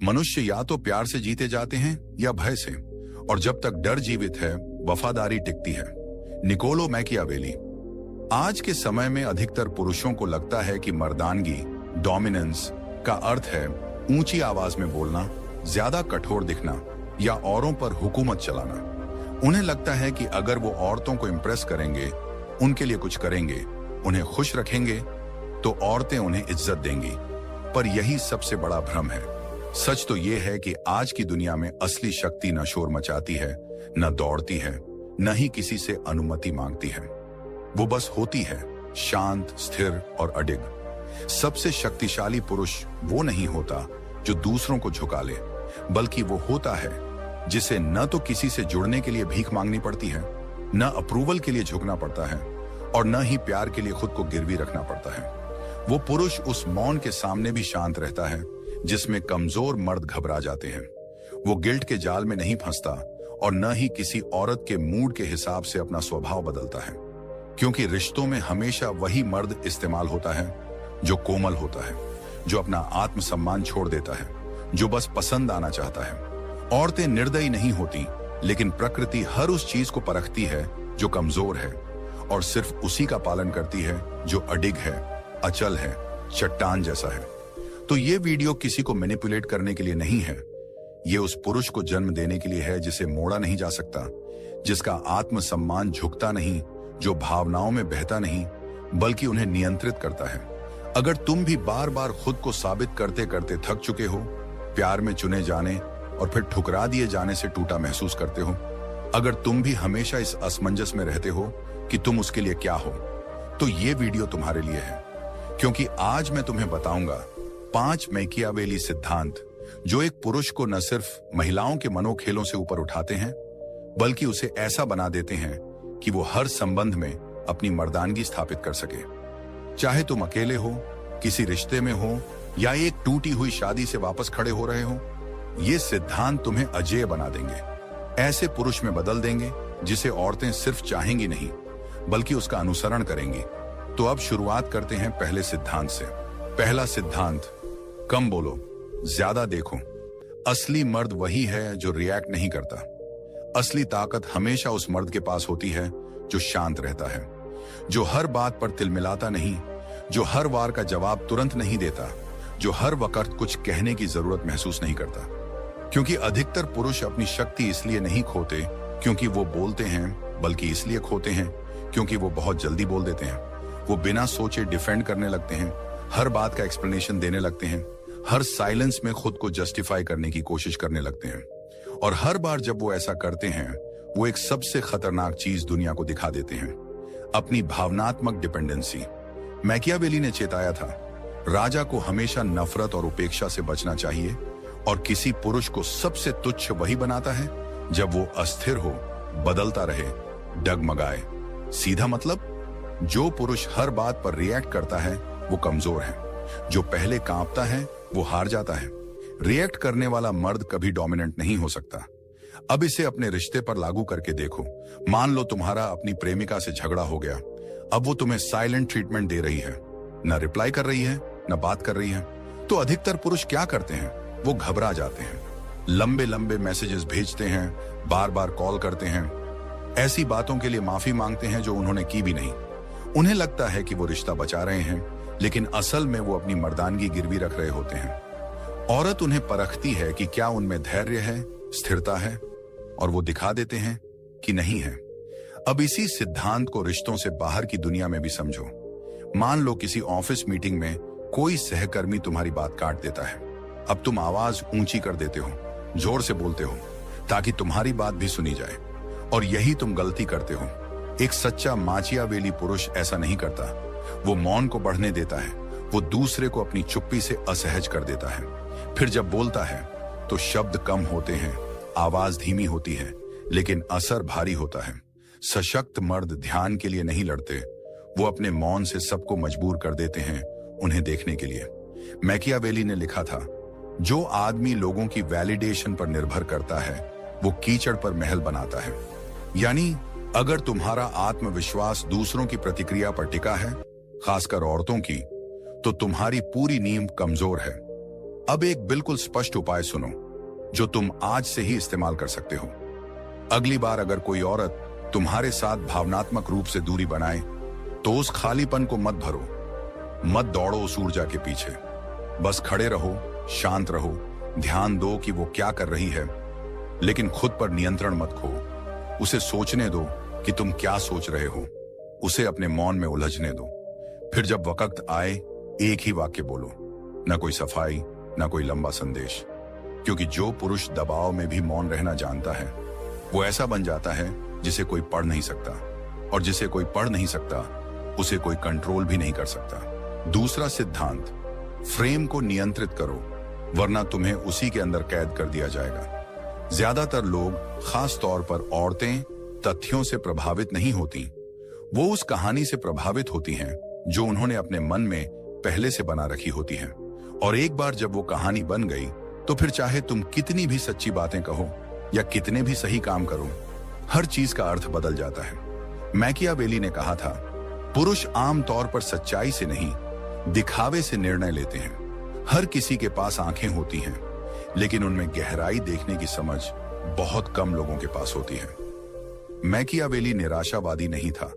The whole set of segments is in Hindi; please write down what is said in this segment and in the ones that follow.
मनुष्य या तो प्यार से जीते जाते हैं या भय से, और जब तक डर जीवित है वफादारी टिकती है। Niccolo Machiavelli. आज के समय में अधिकतर पुरुषों को लगता है कि मर्दानगी, डोमिनेंस का अर्थ है ऊंची आवाज में बोलना, ज्यादा कठोर दिखना या औरों पर हुकूमत चलाना। उन्हें लगता है कि अगर वो औरतों को इंप्रेस करेंगे, उनके लिए कुछ करेंगे, उन्हें खुश रखेंगे, तो औरतें उन्हें इज्जत देंगी। पर यही सबसे बड़ा भ्रम है। सच तो यह है कि आज की दुनिया में असली शक्ति न शोर मचाती है, न दौड़ती है, न ही किसी से अनुमति मांगती है। वो बस होती है, शांत, स्थिर और अडिग। सबसे शक्तिशाली पुरुष वो नहीं होता जो दूसरों को झुका ले, बल्कि वो होता है जिसे न तो किसी से जुड़ने के लिए भीख मांगनी पड़ती है, न अप्रूवल के लिए झुकना पड़ता है, और न ही प्यार के लिए खुद को गिरवी रखना पड़ता है। वो पुरुष उस मौन के सामने भी शांत रहता है जिसमें कमजोर मर्द घबरा जाते हैं। वो गिल्ट के जाल में नहीं फंसता और न ही किसी औरत के मूड के हिसाब से अपना स्वभाव बदलता है, क्योंकि रिश्तों में हमेशा वही मर्द इस्तेमाल होता है जो कोमल होता है, जो अपना आत्मसम्मान छोड़ देता है, जो बस पसंद आना चाहता है। औरतें निर्दयी नहीं होती, लेकिन प्रकृति हर उस चीज को परखती है जो कमजोर है, और सिर्फ उसी का पालन करती है जो अडिग है, अचल है, चट्टान जैसा है। तो ये वीडियो किसी को मैनिपुलेट करने के लिए नहीं है। ये उस पुरुष को जन्म देने के लिए है जिसे मोड़ा नहीं जा सकता, जिसका आत्मसम्मान झुकता नहीं, जो भावनाओं में बहता नहीं बल्कि उन्हें नियंत्रित करता है। अगर तुम भी बार बार खुद को साबित करते करते थक चुके हो, प्यार में चुने जाने और फिर ठुकरा दिए जाने से टूटा महसूस करते हो, अगर तुम भी हमेशा इस असमंजस में रहते हो कि तुम उसके लिए क्या हो, तो ये वीडियो तुम्हारे लिए है। क्योंकि आज मैं तुम्हें बताऊंगा 5 मैकियावेली सिद्धांत जो एक पुरुष को न सिर्फ महिलाओं के मनोखेलों से ऊपर उठाते हैं, बल्कि उसे ऐसा बना देते हैं कि वो हर संबंध में अपनी मर्दानगी स्थापित कर सके। चाहे तुम अकेले हो, किसी रिश्ते में हो, या एक टूटी हुई शादी से वापस खड़े हो रहे हो, ये सिद्धांत तुम्हें अजेय बना देंगे। ऐसे पुरुष में बदल देंगे जिसे औरतें सिर्फ चाहेंगी नहीं, बल्कि उसका अनुसरण करेंगी। तो अब शुरुआत करते हैं पहले सिद्धांत से। पहला सिद्धांत, कम बोलो, ज्यादा देखो। असली मर्द वही है जो रिएक्ट नहीं करता। असली ताकत हमेशा उस मर्द के पास होती है जो शांत रहता है, जो हर बात पर तिलमिलाता नहीं, जो हर वार का जवाब तुरंत नहीं देता, जो हर वक्त कुछ कहने की जरूरत महसूस नहीं करता। क्योंकि अधिकतर पुरुष अपनी शक्ति इसलिए नहीं खोते क्योंकि वो बोलते हैं, बल्कि इसलिए खोते हैं क्योंकि वो बहुत जल्दी बोल देते हैं। वो बिना सोचे डिफेंड करने लगते हैं, हर बात का एक्सप्लेनेशन देने लगते हैं, हर साइलेंस में खुद को जस्टिफाई करने की कोशिश करने लगते हैं। और हर बार जब वो ऐसा करते हैं, वो एक सबसे खतरनाक चीज दुनिया को दिखा देते हैं, अपनी भावनात्मक डिपेंडेंसी। मैकियावेली ने चेताया था, राजा को हमेशा नफरत और उपेक्षा से बचना चाहिए, और किसी पुरुष को सबसे तुच्छ वही बनाता है जब वो अस्थिर हो, बदलता रहे, डगमगाए। सीधा मतलब, जो पुरुष हर बात पर रिएक्ट करता है वो कमजोर है, जो पहले कांपता है वो हार जाता है। रिएक्ट करने वाला मर्द कभी डोमिनेंट नहीं हो सकता। अब इसे अपने रिश्ते पर लागू करके देखो। मान लो तुम्हारा अपनी प्रेमिका से झगड़ा हो गया। अब वो तुम्हें साइलेंट ट्रीटमेंट दे रही है, न रिप्लाई कर रही है, न बात कर रही है। तो अधिकतर पुरुष क्या करते हैं? वो घबरा जाते हैं, लंबे लंबे मैसेजेस भेजते हैं, बार बार कॉल करते हैं, ऐसी बातों के लिए माफी मांगते हैं जो उन्होंने की भी नहीं। उन्हें लगता है कि वो रिश्ता बचा रहे हैं, लेकिन असल में वो अपनी मर्दानगी गिरवी रख रहे होते हैं। औरत उन्हें परखती है कि क्या उनमें धैर्य है, स्थिरता है, और वो दिखा देते हैं कि नहीं है। अब इसी सिद्धांत को रिश्तों से बाहर की दुनिया में भी समझो। मान लो किसी ऑफिस मीटिंग में कोई सहकर्मी तुम्हारी बात काट देता है। अब तुम आवाज ऊंची कर देते हो, जोर से बोलते हो, ताकि तुम्हारी बात भी सुनी जाए, और यही तुम गलती करते हो। एक सच्चा मैकियावेली पुरुष ऐसा नहीं करता। वो मौन को बढ़ने देता है, वो दूसरे को अपनी चुप्पी से असहज कर देता है। फिर जब बोलता है तो शब्द कम होते हैं, आवाज धीमी होती है, लेकिन असर भारी होता है। सशक्त मर्द ध्यान के लिए नहीं लड़ते, वो अपने मौन से सबको मजबूर कर देते हैं उन्हें देखने के लिए। मैकियावेली ने लिखा था, जो आदमी लोगों की वैलिडेशन पर निर्भर करता है, वो कीचड़ पर महल बनाता है। यानी अगर तुम्हारा आत्मविश्वास दूसरों की प्रतिक्रिया पर टिका है, खासकर औरतों की, तो तुम्हारी पूरी नींव कमजोर है। अब एक बिल्कुल स्पष्ट उपाय सुनो जो तुम आज से ही इस्तेमाल कर सकते हो। अगली बार अगर कोई औरत तुम्हारे साथ भावनात्मक रूप से दूरी बनाए तो उस खालीपन को मत भरो, मत दौड़ो उस ऊर्जा के पीछे। बस खड़े रहो, शांत रहो, ध्यान दो कि वो क्या कर रही है, लेकिन खुद पर नियंत्रण मत खो। उसे सोचने दो कि तुम क्या सोच रहे हो, उसे अपने मौन में उलझने दो। फिर जब वक्त आए एक ही वाक्य बोलो, ना कोई सफाई, ना कोई लंबा संदेश, क्योंकि जो पुरुष दबाव में भी मौन रहना जानता है वो ऐसा बन जाता है जिसे कोई पढ़ नहीं सकता, और जिसे कोई पढ़ नहीं सकता उसे कोई कंट्रोल भी नहीं कर सकता। दूसरा सिद्धांत, फ्रेम को नियंत्रित करो वरना तुम्हें उसी के अंदर कैद कर दिया जाएगा। ज्यादातर लोग, खास तौर पर औरतें, तथ्यों से प्रभावित नहीं होती, वो उस कहानी से प्रभावित होती हैं जो उन्होंने अपने मन में पहले से बना रखी होती है। और एक बार जब वो कहानी बन गई तो फिर चाहे तुम कितनी भी सच्ची बातें कहो या कितने भी सही काम करो, हर चीज का अर्थ बदल जाता है। मैकियावेली ने कहा था, पुरुष आम तौर पर सच्चाई से नहीं, दिखावे से निर्णय लेते हैं। हर किसी के पास आंखें होती हैं, लेकिन उनमें गहराई देखने की समझ बहुत कम लोगों के पास होती है। मैकियावेली निराशावादी नहीं था,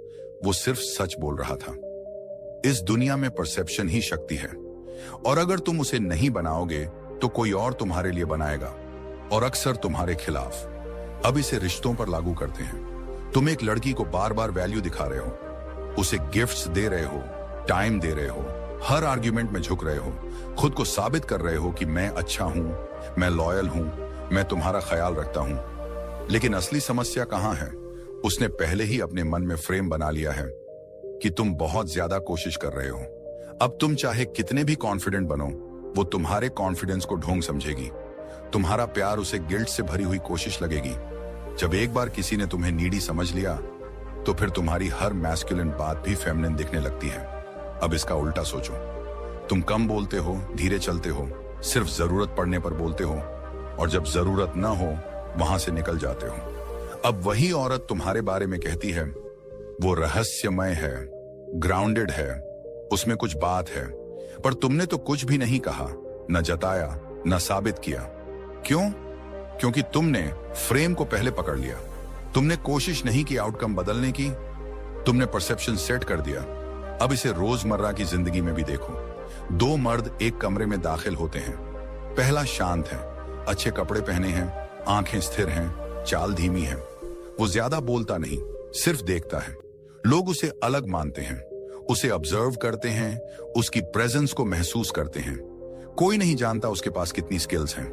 वो सिर्फ सच बोल रहा था। इस दुनिया में परसेप्शन ही शक्ति है, और अगर तुम उसे नहीं बनाओगे तो कोई और तुम्हारे लिए बनाएगा, और अक्सर तुम्हारे खिलाफ। अब इसे रिश्तों पर लागू करते हैं। तुम एक लड़की को बार बार वैल्यू दिखा रहे हो, उसे गिफ्ट्स दे रहे हो, टाइम दे रहे हो, हर आर्ग्यूमेंट में झुक रहे हो, खुद को साबित कर रहे हो कि मैं अच्छा हूं, मैं लॉयल हूं, मैं तुम्हारा ख्याल रखता हूं। लेकिन असली समस्या कहां है? उसने पहले ही अपने मन में फ्रेम बना लिया है कि तुम बहुत ज्यादा कोशिश कर रहे हो। अब तुम चाहे कितने भी कॉन्फिडेंट बनो, वो तुम्हारे कॉन्फिडेंस को ढोंग समझेगी। तुम्हारा प्यार उसे गिल्ट से भरी हुई कोशिश लगेगी। जब एक बार किसी ने तुम्हें नीडी समझ लिया तो फिर तुम्हारी हर मैस्कुलिन बात भी फेमिनिन दिखने लगती है। अब इसका उल्टा सोचो, तुम कम बोलते हो, धीरे चलते हो, सिर्फ जरूरत पड़ने पर बोलते हो, और जब जरूरत न हो वहां से निकल जाते हो। अब वही औरत तुम्हारे बारे में कहती है, वो रहस्यमय है, ग्राउंडेड है, उसमें कुछ बात है, पर तुमने तो कुछ भी नहीं कहा, न जताया, न साबित किया। क्यों? क्योंकि तुमने फ्रेम को पहले पकड़ लिया। तुमने कोशिश नहीं की आउटकम बदलने की, तुमने परसेप्शन सेट कर दिया। अब इसे रोजमर्रा की जिंदगी में भी देखो। दो मर्द एक कमरे में दाखिल होते हैं। पहला शांत है, अच्छे कपड़े पहने हैं, आंखें स्थिर हैं, चाल धीमी है। वो ज्यादा बोलता नहीं, सिर्फ देखता है। लोग उसे अलग मानते हैं, उसे ऑब्जर्व करते हैं, उसकी प्रेजेंस को महसूस करते हैं। कोई नहीं जानता उसके पास कितनी स्किल्स हैं,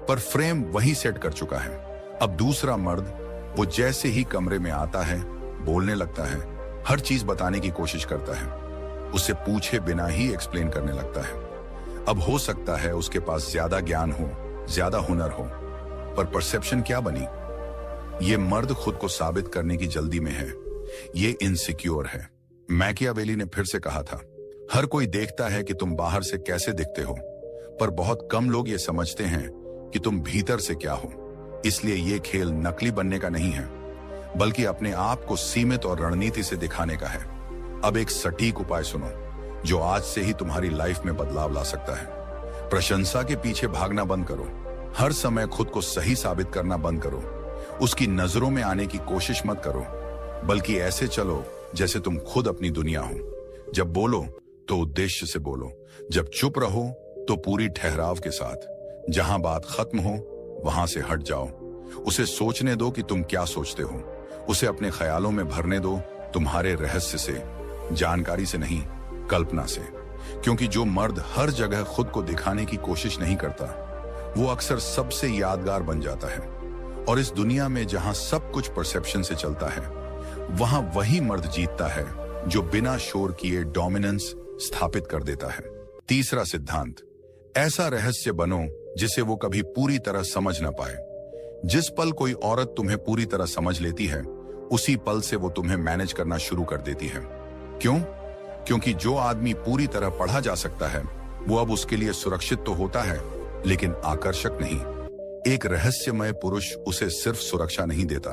पर फ्रेम वही सेट कर चुका है। अब दूसरा मर्द, वो जैसे ही कमरे में आता है, बोलने लगता है, हर चीज बताने की कोशिश करता है, उसे पूछे बिना ही एक्सप्लेन करने लगता है। अब हो सकता है उसके पास ज्यादा ज्ञान हो, ज्यादा हुनर हो, पर परसेप्शन क्या बनी? ये मर्द खुद को साबित करने की जल्दी में है, ये इनसिक्योर है। मैकियावेली ने फिर से कहा था, हर कोई देखता है कि तुम बाहर से कैसे दिखते हो, पर बहुत कम लोग ये समझते हैं कि तुम भीतर से क्या हो। इसलिए ये खेल नकली बनने का नहीं है, बल्कि अपने आप को सीमित और रणनीति से दिखाने का है। अब एक सटीक उपाय सुनो जो आज से ही तुम्हारी लाइफ में बदलाव ला सकता है। प्रशंसा के पीछे भागना बंद करो, हर समय खुद को सही साबित करना बंद करो, उसकी नजरों में आने की कोशिश मत करो, बल्कि ऐसे चलो जैसे तुम खुद अपनी दुनिया हो। जब बोलो तो उद्देश्य से बोलो, जब चुप रहो तो पूरी ठहराव के साथ। जहां बात खत्म हो वहां से हट जाओ। उसे सोचने दो कि तुम क्या सोचते हो, उसे अपने ख्यालों में भरने दो, तुम्हारे रहस्य से, जानकारी से नहीं, कल्पना से। क्योंकि जो मर्द हर जगह खुद को दिखाने की कोशिश नहीं करता, वो अक्सर सबसे यादगार बन जाता है। और इस दुनिया में जहां सब कुछ परसेप्शन से चलता है, वहां वही मर्द जीतता है जो बिना शोर किए डोमिनेंस स्थापित कर देता है। तीसरा सिद्धांत, ऐसा रहस्य बनो जिसे वो कभी पूरी तरह समझ ना पाए। जिस पल कोई औरत तुम्हें पूरी तरह समझ लेती है, उसी पल से वो तुम्हें मैनेज करना शुरू कर देती है। क्यों? क्योंकि जो आदमी पूरी तरह पढ़ा जा सकता है, वो अब उसके लिए सुरक्षित तो होता है, लेकिन आकर्षक नहीं। एक रहस्यमय पुरुष उसे सिर्फ सुरक्षा नहीं देता,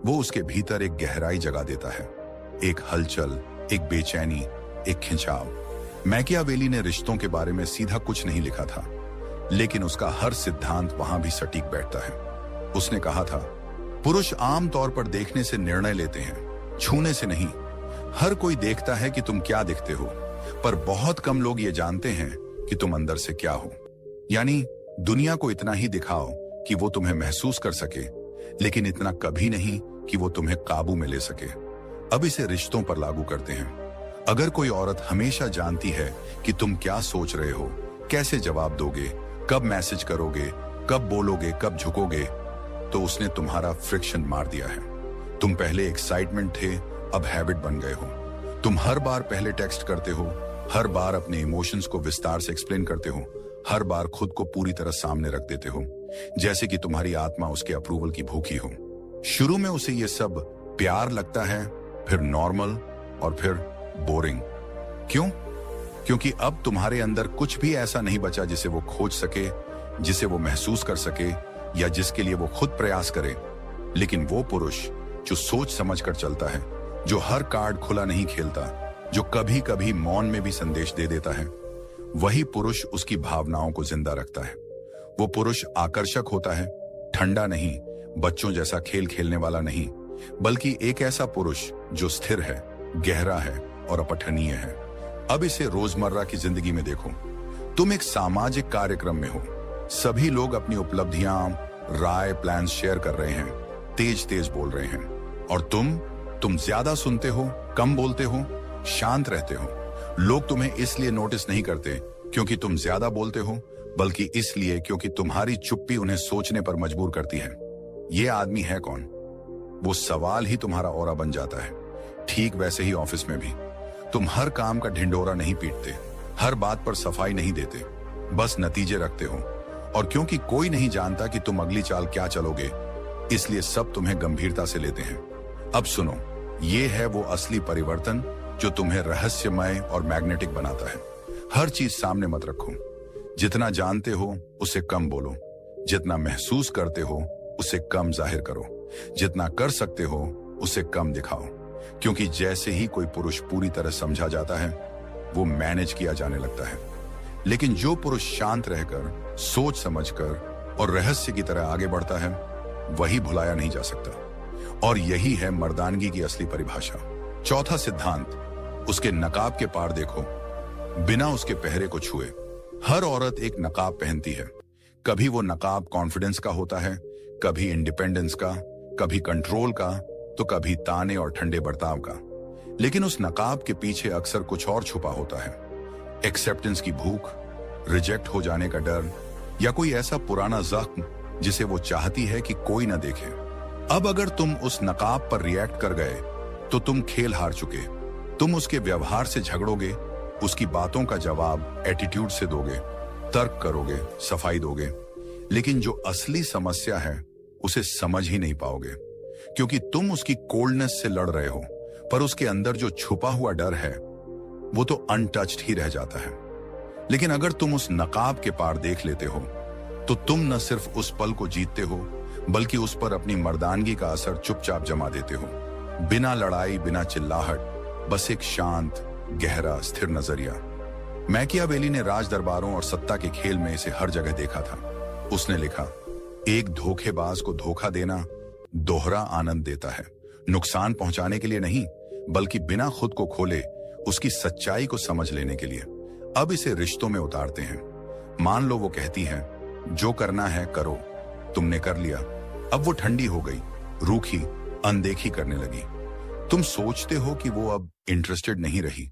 वो उसके भीतर एक गहराई जगा देता है, एक हलचल, एक बेचैनी, एक खिंचाव। मैकियावेली ने रिश्तों के बारे में सीधा कुछ नहीं लिखा था, लेकिन उसका हर सिद्धांत वहां भी सटीक बैठता है। उसने कहा था, पुरुष आम तौर पर देखने से निर्णय लेते हैं, छूने से नहीं। हर कोई देखता है कि तुम क्या दिखते हो, पर बहुत कम लोग ये जानते हैं कि तुम अंदर से क्या हो। यानी दुनिया को इतना ही दिखाओ कि वो तुम्हें महसूस कर सके, लेकिन इतना कभी नहीं कि वो तुम्हें काबू में ले सके। अब इसे रिश्तों पर लागू करते हैं। अगर कोई औरत हमेशा जानती है कि तुम क्या सोच रहे हो, कैसे जवाब दोगे, कब मैसेज करोगे, कब बोलोगे, कब झुकोगे, तो उसने तुम्हारा फ्रिक्शन मार दिया है। तुम पहले एक्साइटमेंट थे, अब हैबिट बन गए हो। तुम हर बार पहले टेक्स्ट करते हो, हर बार अपने इमोशंस को विस्तार से एक्सप्लेन करते हो, हर बार खुद को पूरी तरह सामने रख देते हो, जैसे कि तुम्हारी आत्मा उसके अप्रूवल की भूखी हो। शुरू में उसे ये सब प्यार लगता है, फिर नॉर्मल और फिर बोरिंग। क्यों? क्योंकि अब तुम्हारे अंदर कुछ भी ऐसा नहीं बचा जिसे वो खोज सके, जिसे वो महसूस कर सके, या जिसके लिए वो खुद प्रयास करे। लेकिन वो पुरुष जो सोच समझ कर चलता है, जो हर कार्ड खुला नहीं खेलता, जो कभी कभी मौन में भी संदेश दे देता है, वही पुरुष उसकी भावनाओं को जिंदा रखता है। वो पुरुष आकर्षक होता है, ठंडा नहीं, बच्चों जैसा खेल खेलने वाला नहीं, बल्कि एक ऐसा पुरुष जो स्थिर है, गहरा है और अपठनीय है। अब इसे रोजमर्रा की जिंदगी में देखो। तुम एक सामाजिक कार्यक्रम में हो, सभी लोग अपनी उपलब्धियां, राय, प्लान शेयर कर रहे हैं, तेज तेज बोल रहे हैं, और तुम ज्यादा सुनते हो, कम बोलते हो, शांत रहते हो। लोग तुम्हें इसलिए नोटिस नहीं करते क्योंकि तुम ज्यादा बोलते हो, बल्कि इसलिए क्योंकि तुम्हारी चुप्पी उन्हें सोचने पर मजबूर करती है। ये आदमी है कौन? वो सवाल ही तुम्हारा ऑरा बन जाता है। ठीक वैसे ही ऑफिस में भी तुम हर काम का ढिंडोरा नहीं पीटते, हर बात पर सफाई नहीं देते, बस नतीजे रखते हो। और क्योंकि कोई नहीं जानता कि तुम अगली चाल क्या चलोगे, इसलिए सब तुम्हें गंभीरता से लेते हैं। अब सुनो, ये है वो असली परिवर्तन जो तुम्हें रहस्यमय और मैग्नेटिक बनाता है। हर चीज सामने मत रखो। जितना जानते हो उसे कम बोलो, जितना महसूस करते हो उसे कम जाहिर करो, जितना कर सकते हो उसे कम दिखाओ। क्योंकि जैसे ही कोई पुरुष पूरी तरह समझा जाता है, वो मैनेज किया जाने लगता है। लेकिन जो पुरुष शांत रहकर, सोच समझकर और रहस्य की तरह आगे बढ़ता है, वही भुलाया नहीं जा सकता। और यही है मर्दानगी की असली परिभाषा। चौथा सिद्धांत, उसके नकाब के पार देखो, बिना उसके पहरे को छुए। हर औरत एक नकाब पहनती है। कभी वो नकाब कॉन्फिडेंस का होता है, कभी इंडिपेंडेंस का, कभी कंट्रोल का, तो कभी ताने और ठंडे बर्ताव का। लेकिन उस नकाब के पीछे अक्सर कुछ और छुपा होता है। एक्सेप्टेंस की भूख, रिजेक्ट हो जाने का डर, या कोई ऐसा पुराना जख्म जिसे वो चाहती है कि कोई ना देखे। अब अगर तुम उस नकाब पर रिएक्ट कर गए तो तुम खेल हार चुके। तुम उसके व्यवहार से झगड़ोगे, उसकी बातों का जवाब एटीट्यूड से दोगे, तर्क करोगे, सफाई दोगे। लेकिन जो असली समस्या है उसे समझ ही नहीं पाओगे, क्योंकि तुम उसकी कोल्डनेस से लड़ रहे हो, पर उसके अंदर जो छुपा हुआ डर है वो तो अनटच्ड ही रह जाता है। लेकिन अगर तुम उस नकाब के पार देख लेते हो तो तुम न सिर्फ उस पल को जीतते हो, बल्कि उस पर अपनी मर्दानगी का असर चुपचाप जमा देते हो। बिना लड़ाई, बिना चिल्लाहट, बस एक शांत, गहरा, स्थिर नजरिया। मैकियावेली ने राज दरबारों और सत्ता के खेल में इसे हर जगह देखा था। उसने लिखा, एक धोखेबाज को धोखा देना दोहरा आनंद देता है, नुकसान पहुंचाने के लिए नहीं, बल्कि बिना खुद को खोले उसकी सच्चाई को समझ लेने के लिए। अब इसे रिश्तों में उतारते हैं। मान लो वो कहती है, जो करना है करो। तुमने कर लिया। अब वो ठंडी हो गई, रूखी, अनदेखी करने लगी। तुम सोचते हो कि वो अब इंटरेस्टेड नहीं रही,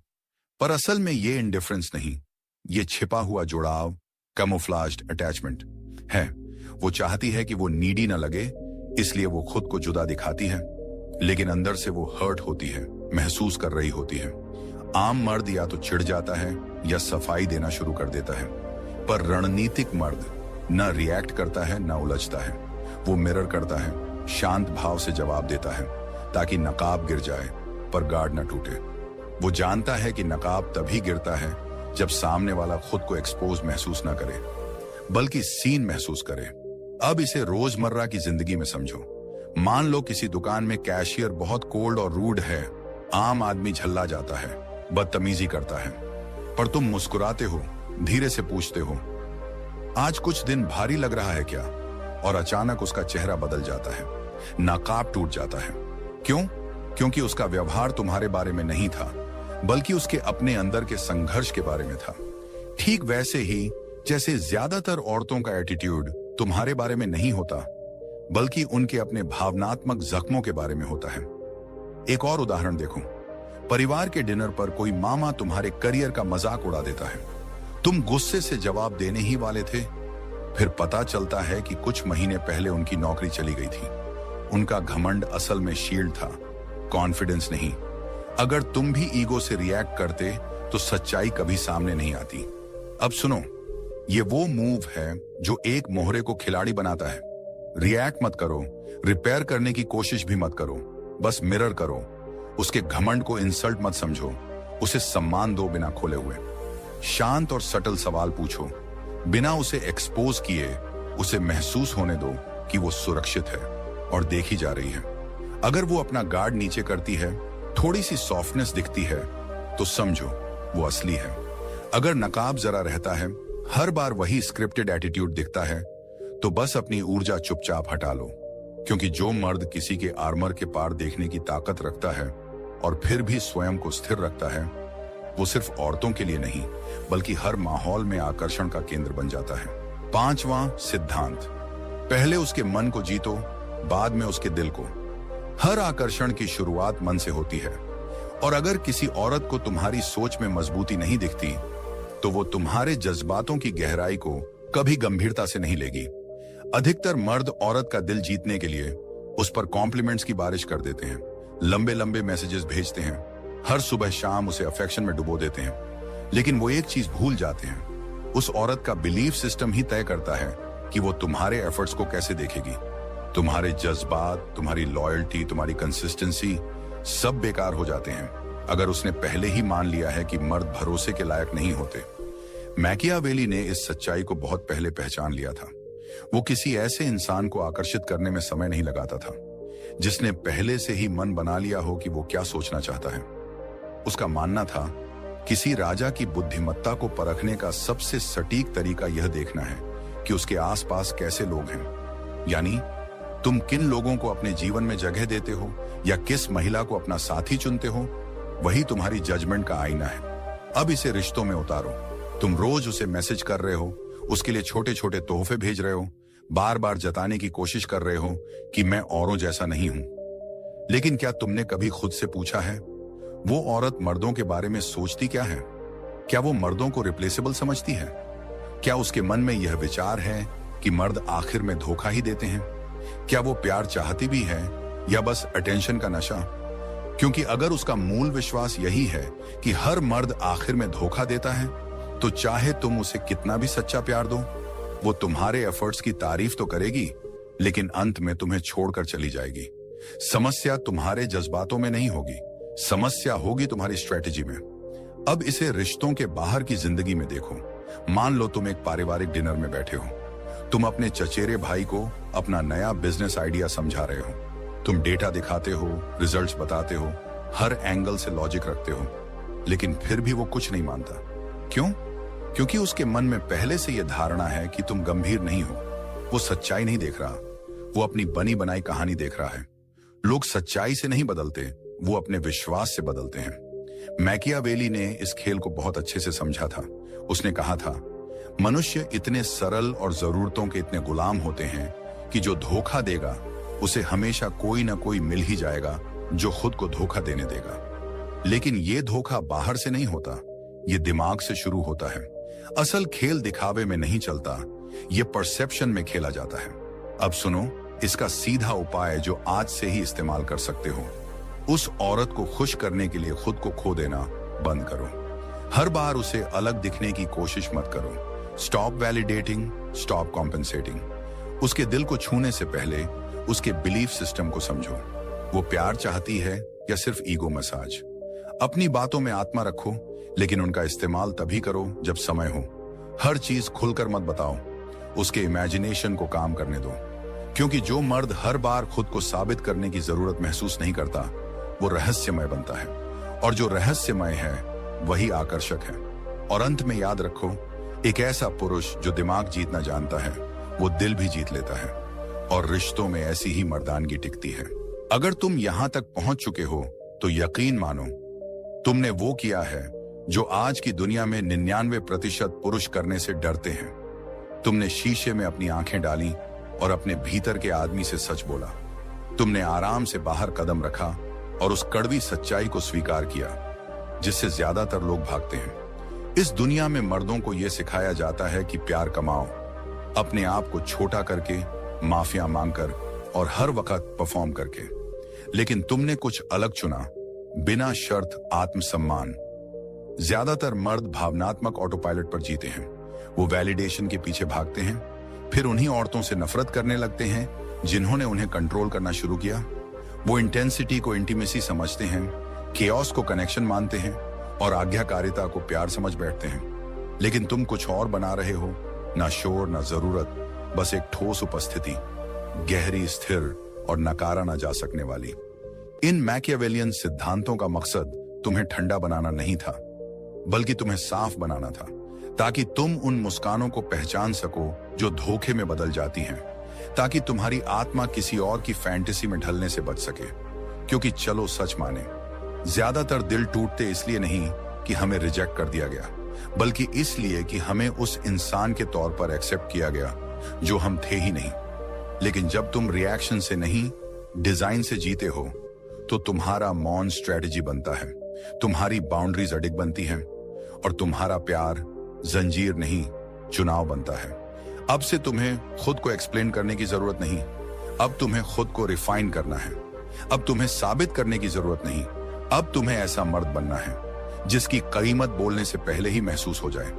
पर असल में ये इंडिफरेंस नहीं, ये छिपा हुआ जुड़ाव, कैमोफ्लेज्ड अटैचमेंट है। वो चाहती है कि वो नीडी न लगे, इसलिए वो खुद को जुदा दिखाती है, लेकिन अंदर से वो हर्ट होती है, महसूस कर रही होती है। आम मर्द या तो चिढ़ जाता है या सफाई देना शुरू कर देता है, पर रणनीतिक मर्द न रिएक्ट करता है, न उलझता है। वो मिरर करता है, शांत भाव से जवाब देता है, ताकि नकाब गिर जाए पर गार्ड न टूटे। वो जानता है कि नकाब तभी गिरता है जब सामने वाला खुद को एक्सपोज महसूस न करे, बल्कि सीन महसूस करे। अब इसे रोजमर्रा की जिंदगी में समझो। मान लो किसी दुकान में कैशियर बहुत कोल्ड और रूड है। आम आदमी झल्ला जाता है, बदतमीजी करता है, पर तुम मुस्कुराते हो, धीरे से पूछते हो, आज कुछ दिन भारी लग रहा है क्या? और अचानक उसका चेहरा बदल जाता है, नकाब टूट जाता है। क्यों? क्योंकि उसका व्यवहार तुम्हारे बारे में नहीं था, बल्कि उसके अपने अंदर के संघर्ष के बारे में था। ठीक वैसे ही जैसे ज्यादातर औरतों का एटीट्यूड तुम्हारे बारे में नहीं होता, बल्कि उनके अपने भावनात्मक जख्मों के बारे में होता है। एक और उदाहरण देखो। परिवार के डिनर पर कोई मामा तुम्हारे करियर का मजाक उड़ा देता है। तुम गुस्से से जवाब देने ही वाले थे, फिर पता चलता है कि कुछ महीने पहले उनकी नौकरी चली गई थी। उनका घमंड असल में शील्ड था, कॉन्फिडेंस नहीं। अगर तुम भी ईगो से रिएक्ट करते तो सच्चाई कभी सामने नहीं आती। अब सुनो, ये वो मूव है जो एक मोहरे को खिलाड़ी बनाता है। रिएक्ट मत करो, रिपेयर करने की कोशिश भी मत करो, बस मिरर करो। उसके घमंड को इंसल्ट मत समझो, उसे सम्मान दो बिना खोले हुए। शांत और सटल सवाल पूछो, बिना उसे एक्सपोज किए। उसे महसूस होने दो कि वो सुरक्षित है और देखी जा रही है। अगर वो अपना गार्ड नीचे करती है, थोड़ी सी सॉफ्टनेस दिखती है, तो समझो वो असली है। अगर नकाब जरा रहता है, हर बार वही स्क्रिप्टेड एटीट्यूड दिखता है, तो बस अपनी ऊर्जा चुपचाप हटा लो। क्योंकि जो मर्द किसी के आर्मर के पार देखने की ताकत रखता है और फिर भी स्वयं को स्थिर रखता है, वो सिर्फ औरतों के लिए नहीं, बल्कि हर माहौल में आकर्षण का केंद्र बन जाता है। 5वां सिद्धांत, पहले उसके मन को जीतो, बाद में उसके दिल को। हर आकर्षण की शुरुआत मन से होती है, और अगर किसी औरत को तुम्हारी सोच में मजबूती नहीं दिखती, तो वो तुम्हारे जज्बातों की गहराई को कभी गंभीरता से नहीं लेगी। अधिकतर मर्द औरत का दिल जीतने के लिए उस पर कॉम्प्लीमेंट्स की बारिश कर देते हैं, लंबे लंबे मैसेजेस भेजते हैं, हर सुबह शाम उसे अफेक्शन में डुबो देते हैं। लेकिन वो एक चीज भूल जाते हैं, उस औरत का बिलीफ सिस्टम ही तय करता है कि वो तुम्हारे एफर्ट्स को कैसे देखेगी। तुम्हारे जज्बात, तुम्हारी लॉयल्टी, तुम्हारी कंसिस्टेंसी सब बेकार हो जाते हैं अगर उसने पहले ही मान लिया है कि मर्द भरोसे के लायक नहीं होते। मैकियावेली ने इस सच्चाई को बहुत पहले पहचान लिया था। वो किसी ऐसे इंसान को आकर्षित करने में समय नहीं लगाता था जिसने पहले से ही मन बना लिया हो कि वो क्या सोचना चाहता है। उसका मानना था, किसी राजा की बुद्धिमत्ता को परखने का सबसे सटीक तरीका यह देखना है कि उसके आसपास कैसे लोग हैं। यानी तुम किन लोगों को अपने जीवन में जगह देते हो या किस महिला को अपना साथी चुनते हो, वही तुम्हारी जजमेंट का आईना है। अब इसे रिश्तों में उतारो। तुम रोज उसे मैसेज कर रहे हो, उसके लिए छोटे छोटे तोहफे भेज रहे हो, बार बार जताने की कोशिश कर रहे हो कि मैं औरों जैसा नहीं हूं। लेकिन क्या तुमने कभी खुद से पूछा है, वो औरत मर्दों के बारे में सोचती क्या है? क्या वो मर्दों को रिप्लेसेबल समझती है? क्या उसके मन में यह विचार है कि मर्द आखिर में धोखा ही देते हैं? क्या वो प्यार चाहती भी है या बस अटेंशन का नशा? क्योंकि अगर उसका मूल विश्वास यही है कि हर मर्द आखिर में धोखा देता है, तो चाहे तुम उसे कितना भी सच्चा प्यार दो, वो तुम्हारे एफर्ट्स की तारीफ तो करेगी, लेकिन अंत में तुम्हें छोड़कर चली जाएगी। समस्या तुम्हारे जज्बातों में नहीं होगी, समस्या होगी तुम्हारी स्ट्रेटेजी में। अब इसे रिश्तों के बाहर की जिंदगी में देखो। मान लो तुम एक पारिवारिक डिनर में बैठे हो। तुम अपने चचेरे भाई को अपना नया बिजनेस आइडिया समझा रहे हो। तुम डेटा दिखाते हो, रिजल्ट्स बताते हो, हर एंगल से लॉजिक रखते हो, लेकिन फिर भी वो कुछ नहीं मानता। क्यों? क्योंकि उसके मन में पहले से यह धारणा है कि तुम गंभीर नहीं हो। वो सच्चाई नहीं देख रहा, वो अपनी बनी बनाई कहानी देख रहा है। लोग सच्चाई से नहीं बदलते, वो अपने विश्वास से बदलते हैं। मैकियावेली ने इस खेल को बहुत अच्छे से समझा था। उसने कहा था, मनुष्य इतने सरल और जरूरतों के इतने गुलाम होते हैं कि जो धोखा देगा उसे हमेशा कोई ना कोई मिल ही जाएगा जो खुद को धोखा देने देगा। लेकिन ये धोखा बाहर से नहीं होता, ये दिमाग से शुरू होता है। असल खेल दिखावे में नहीं चलता, ये परसेप्शन में खेला जाता है। अब सुनो इसका सीधा उपाय जो आज से ही इस्तेमाल कर सकते हो। उस औरत को खुश करने के लिए खुद को खो देना बंद करो। हर बार उसे अलग दिखने की कोशिश मत करो। Stop validating, stop compensating. उसके दिल को छूने से पहले उसके बिलीफ सिस्टम को समझो। वो प्यार चाहती है या सिर्फ ईगो मसाज? अपनी बातों में आत्मा रखो, लेकिन उनका इस्तेमाल तभी करो जब समय हो। हर चीज खुलकर मत बताओ, उसके इमेजिनेशन को काम करने दो। क्योंकि जो मर्द हर बार खुद को साबित करने की जरूरत महसूस नहीं करता, वो रहस्यमय बनता है, और जो रहस्यमय है वही आकर्षक है। और अंत में याद रखो, एक ऐसा पुरुष जो दिमाग जीतना जानता है, वो दिल भी जीत लेता है, और रिश्तों में ऐसी ही मर्दानगी टिकती है। अगर तुम यहां तक पहुंच चुके हो तो यकीन मानो, तुमने वो किया है जो आज की दुनिया में 99% पुरुष करने से डरते हैं। तुमने शीशे में अपनी आंखें डाली और अपने भीतर के आदमी से सच बोला। तुमने आराम से बाहर कदम रखा और उस कड़वी सच्चाई को स्वीकार किया जिससे ज्यादातर लोग भागते हैं। इस दुनिया में मर्दों को यह सिखाया जाता है कि प्यार कमाओ, अपने आप को छोटा करके, माफिया मांगकर और हर वक्त परफॉर्म करके। लेकिन तुमने कुछ अलग चुना, बिना शर्त आत्मसम्मान। ज्यादातर मर्द भावनात्मक ऑटो पायलट पर जीते हैं। वो वैलिडेशन के पीछे भागते हैं, फिर उन्हीं औरतों से नफरत करने लगते हैं जिन्होंने उन्हें कंट्रोल करना शुरू किया। वो इंटेंसिटी को इंटीमेसी समझते हैं, केओस को कनेक्शन मानते हैं और आज्ञाकारिता को प्यार समझ बैठते हैं। लेकिन तुम कुछ और बना रहे हो, ना शोर ना जरूरत, बस एक ठोस उपस्थिति, गहरी, स्थिर और नकारा ना जा सकने वाली। इन मैकियावेलियन सिद्धांतों का मकसद तुम्हें ठंडा बनाना नहीं था, बल्कि तुम्हें साफ बनाना था, ताकि तुम उन मुस्कानों को पहचान सको जो धोखे में बदल जाती हैं, ताकि तुम्हारी आत्मा किसी और की फैंटेसी में ढलने से बच सके। क्योंकि चलो सच माने, ज्यादातर दिल टूटते इसलिए नहीं कि हमें रिजेक्ट कर दिया गया, बल्कि इसलिए कि हमें उस इंसान के तौर पर एक्सेप्ट किया गया जो हम थे ही नहीं। लेकिन जब तुम रिएक्शन से नहीं, डिजाइन से जीते हो, तो तुम्हारा मौन स्ट्रेटेजी बनता है, तुम्हारी बाउंड्रीज अडिग बनती हैं और तुम्हारा प्यार जंजीर नहीं, चुनाव बनता है। अब से तुम्हें खुद को एक्सप्लेन करने की जरूरत नहीं, अब तुम्हें खुद को रिफाइन करना है। अब तुम्हें साबित करने की जरूरत नहीं, अब तुम्हें ऐसा मर्द बनना है जिसकी कीमत बोलने से पहले ही महसूस हो जाए।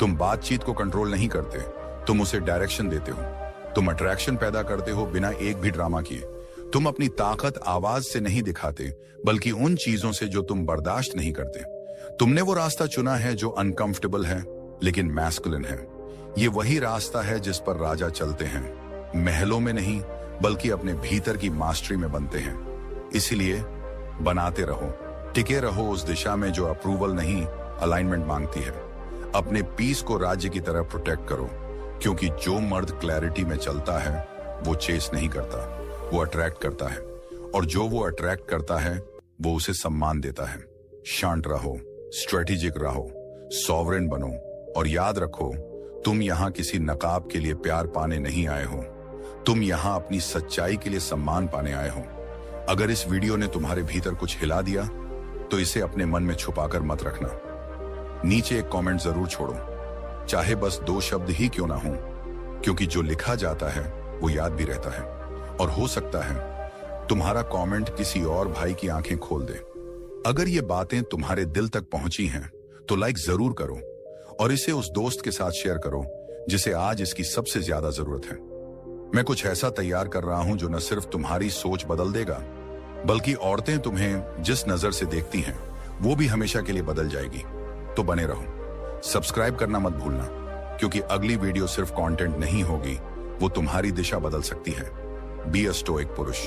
तुम बातचीत को कंट्रोल नहीं करते, तुम उसे डायरेक्शन देते हो। तुम अट्रैक्शन पैदा करते हो बिना एक भी ड्रामा किए। तुम अपनी ताकत आवाज से नहीं दिखाते, बल्कि उन चीजों से जो तुम बर्दाश्त नहीं करते। तुमने वो रास्ता चुना है जो अनकंफर्टेबल है लेकिन मैस्कुलिन है। ये वही रास्ता है जिस पर राजा चलते हैं, महलों में नहीं बल्कि अपने भीतर की मास्टरी में बनते हैं। इसलिए बनाते रहो, टिके रहो उस दिशा में जो अप्रूवल नहीं, अलाइनमेंट मांगती है। अपने पीस को राज्य की तरह प्रोटेक्ट करो, क्योंकि जो मर्द क्लैरिटी में चलता है वो चेस नहीं करता, वो अट्रैक्ट करता है, और जो वो अट्रैक्ट करता है वो उसे सम्मान देता है। शांत रहो, स्ट्रेटेजिक रहो, सॉवरेन बनो, और याद रखो, तुम यहाँ किसी नकाब के लिए प्यार पाने नहीं आए हो, तुम यहाँ अपनी सच्चाई के लिए सम्मान पाने आए हो। अगर इस वीडियो ने तुम्हारे भीतर कुछ हिला दिया तो इसे अपने मन में छुपाकर मत रखना। नीचे एक कमेंट जरूर छोड़ो, चाहे बस 2 शब्द ही क्यों ना हो, क्योंकि जो लिखा जाता है वो याद भी रहता है। और हो सकता है तुम्हारा कमेंट किसी और भाई की आंखें खोल दे। अगर ये बातें तुम्हारे दिल तक पहुंची हैं तो लाइक जरूर करो और इसे उस दोस्त के साथ शेयर करो जिसे आज इसकी सबसे ज्यादा जरूरत है। मैं कुछ ऐसा तैयार कर रहा हूं जो न सिर्फ तुम्हारी सोच बदल देगा, बल्कि औरतें तुम्हें जिस नजर से देखती हैं वो भी हमेशा के लिए बदल जाएगी। तो बने रहो, सब्सक्राइब करना मत भूलना, क्योंकि अगली वीडियो सिर्फ कंटेंट नहीं होगी, वो तुम्हारी दिशा बदल सकती है। बी अ स्टोइक पुरुष।